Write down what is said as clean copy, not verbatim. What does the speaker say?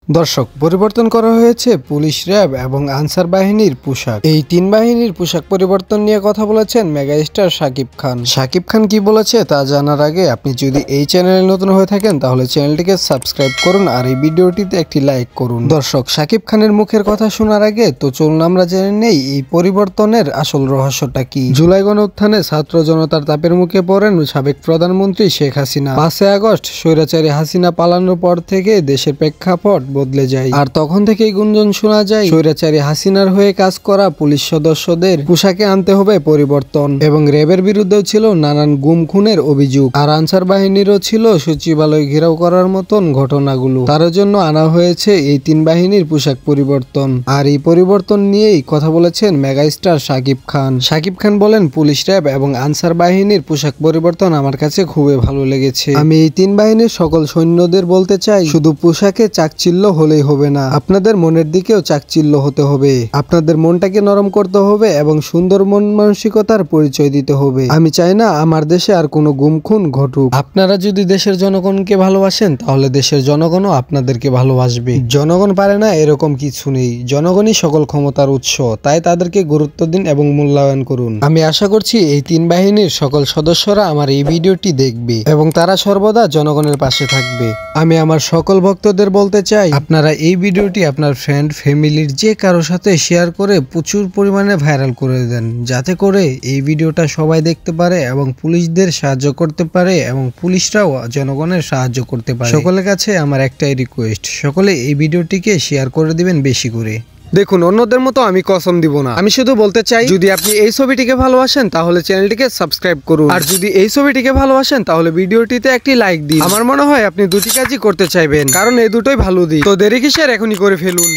দর্শক, পরিবর্তন করা হয়েছে পুলিশ, র্যাব এবং আনসার বাহিনীর পোশাক। এই তিন বাহিনীর পোশাক পরিবর্তন নিয়ে কথা বলেছেন মেগাস্টার শাকিব খান। শাকিব খান কি বলেছে তা জানার আগে আপনি যদি এই চ্যানেলে নতুন হয়ে থাকেন তাহলে চ্যানেলটিকে সাবস্ক্রাইব করুন আর এই ভিডিওটিতে একটি লাইক করুন। দর্শক, শাকিব খানের মুখের কথা শোনার আগে তো চলুন আমরা জেনে নেই এই পরিবর্তনের আসল রহস্যটা কি। জুলাই গণউত্থানে ছাত্র জনতার তাপের মুখে পড়েন সাবেক প্রধানমন্ত্রী শেখ হাসিনা। 5 আগস্ট স্বৈরাচারী হাসিনা পালানোর পর থেকে দেশের প্রেক্ষাপট বদলে যায়, আর তখন থেকেই গুঞ্জন শোনা যায় স্বৈরাচারী হাসিনার হয়ে কাজ করা পুলিশ সদস্যদের পোশাকে আনতে হবে পরিবর্তন। এবং র্যাবের বিরুদ্ধেও ছিল নানান গুম খুনের অভিযোগ, আর আনসার বাহিনীরও ছিল সচিবালয় ঘেরাও করার মতন ঘটনাগুলো। তার জন্য আনা হয়েছে এই তিন বাহিনীর পোশাক পরিবর্তন। আর এই পরিবর্তন নিয়েই কথা বলেছেন মেগাস্টার শাকিব খান। শাকিব খান বলেন, পুলিশ, র্যাব এবং আনসার বাহিনীর পোশাক পরিবর্তন আমার কাছে খুবই ভালো লেগেছে। আমি এই তিন বাহিনীর সকল সৈন্যদের বলতে চাই, শুধু পোশাকে চাকচিল্য হলেই হবে না, আপনাদের মনের দিকেও চাকচিল্য হতে হবে। আপনাদের মনটাকে নরম করতে হবে এবং সুন্দর মন মানসিকতার পরিচয় দিতে হবে। আমি চাই না আমার দেশে আর কোনো গুম খুন ঘটুক। আপনারা যদি দেশের জনগণকে ভালোবাসেন তাহলে দেশের জনগণও আপনাদেরকে ভালোবাসবে। জনগণ পারে না এরকম কিছু নেই, জনগণই সকল ক্ষমতার উৎস, তাই তাদেরকে গুরুত্ব দিন এবং মূল্যায়ন করুন। আমি আশা করছি এই তিন বাহিনীর সকল সদস্যরা আমার এই ভিডিওটি দেখবে এবং তারা সর্বদা জনগণের পাশে থাকবে। আমি আমার সকল ভক্তদের বলতে চাই, আপনারা এই ভিডিওটি আপনার ফ্রেন্ড ফ্যামিলির যে কারোর সাথে শেয়ার করে প্রচুর পরিমাণে ভাইরাল করে দেন, যাতে করে এই ভিডিওটা সবাই দেখতে পারে এবং পুলিশদের সাহায্য করতে পারে এবং পুলিশরাও জনগণের সাহায্য করতে পারে। সকলের কাছে আমার একটাই রিকোয়েস্ট, সকলে এই ভিডিওটিকে শেয়ার করে দিবেন বেশি করে। দেখুন, অন্যদের মতো আমি কসম দিব না, আমি শুধু বলতে চাই, যদি আপনি এই ছবিটিকে ভালোবাসেন তাহলে চ্যানেলটিকে সাবস্ক্রাইব করুন, আর যদি এই ছবিটিকে ভালোবাসেন তাহলে ভিডিওটিতে একটি লাইক দিন। আমার মনে হয় আপনি দুটি কাজই করতে চাইবেন, কারণ এই দুটোই ভালো দিক। তো দেরি কিসের, এখনই করে ফেলুন।